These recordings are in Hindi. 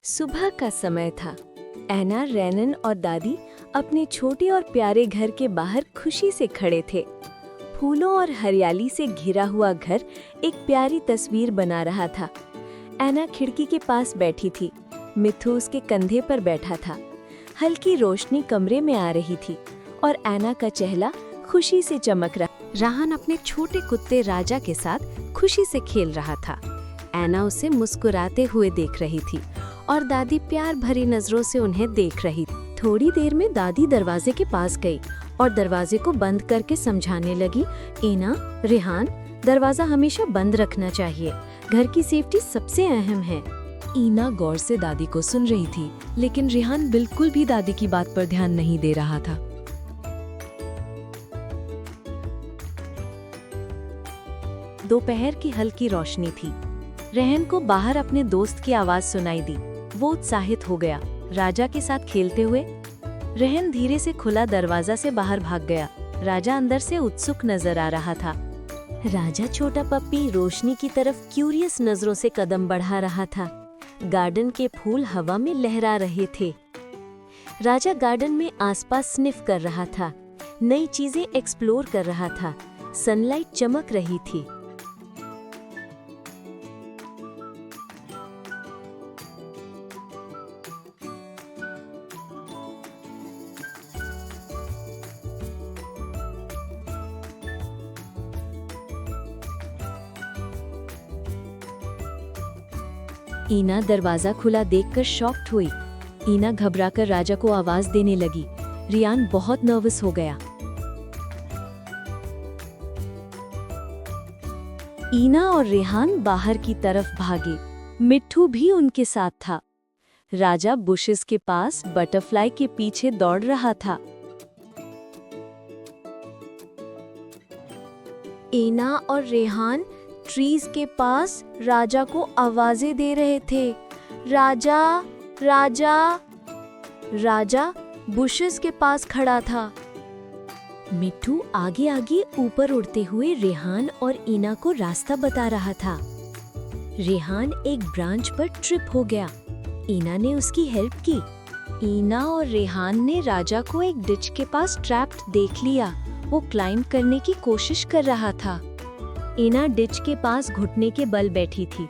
सुबह का समय था। ऐना, रैनन और दादी अपने छोटे और प्यारे घर के बाहर खुशी से खड़े थे। फूलों और हरियाली से घिरा हुआ घर एक प्यारी तस्वीर बना रहा था। ऐना खिड़की के पास बैठी थी। मिट्ठू उसके कंधे पर बैठा था। हल्की रोशनी कमरे में आ रही थी और ऐना का चेहरा खुशी से चमक रहा। राहन अपने छोटे कुत्ते राजा के साथ खुशी से खेल रहा था। ऐना उसे मुस्कुराते हुए देख रही थी और दादी प्यार भरी नजरों से उन्हें देख रही थी। थोड़ी देर में दादी दरवाजे के पास गई और दरवाजे को बंद करके समझाने लगी, ऐना, रेहान, दरवाजा हमेशा बंद रखना चाहिए। घर की सेफ्टी सबसे अहम है। ऐना गौर से दादी को सुन रही थी, लेकिन रेहान बिल्कुल भी दादी की बात पर ध्यान नहीं दे रहा था। दोपहर की हल्की रोशनी थी। रेहान को बाहर अपने दोस्त की आवाज सुनाई दी। वो उत्साहित हो गया। राजा के साथ खेलते हुए रेहान धीरे से खुला दरवाजा से बाहर भाग गया। राजा अंदर से उत्सुक नजर आ रहा था। राजा छोटा पप्पी रोशनी की तरफ क्यूरियस नजरों से कदम बढ़ा रहा था। गार्डन के फूल हवा में लहरा रहे थे। राजा गार्डन में आसपास स्निफ कर रहा था, नई चीजें एक्सप्लोर कर रहा था। सनलाइट चमक रही थी। ऐना दरवाजा खुला देखकर शॉक्ड हुई। ऐना घबराकर राजा को आवाज देने लगी। रेहान बहुत नर्वस हो गया। ऐना और रेहान बाहर की तरफ भागे। मिट्ठू भी उनके साथ था। राजा बुशेस के पास बटरफ्लाई के पीछे दौड़ रहा था। ऐना और रेहान ट्रीज के पास राजा को आवाजें दे रहे थे। राजा, राजा। राजा बुशेस के पास खड़ा था। मिट्ठू आगे आगे ऊपर उड़ते हुए रेहान और ऐना को रास्ता बता रहा था। रेहान एक ब्रांच पर ट्रिप हो गया। ऐना ने उसकी हेल्प की। ऐना और रेहान ने राजा को एक डिच के पास ट्रैप्ड देख लिया। वो क्लाइंब करने की कोशिश कर रहा था। ऐना डिच के पास घुटने के बल बैठी थी।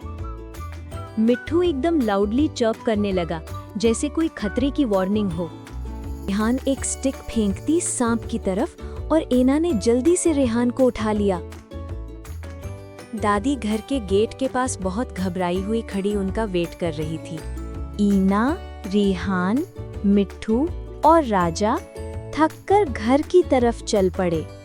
मिट्ठू एकदम लाउडली चर्प करने लगा, जैसे कोई खतरे की वार्निंग हो। रेहान एक स्टिक फेंकती सांप की तरफ और ऐना ने जल्दी से रेहान को उठा लिया। दादी घर के गेट के पास बहुत घबराई हुई खड़ी उनका वेट कर रही थी। ऐना, रेहान, मिट्ठू और राजा थककर घर की तरफ चल पड़े।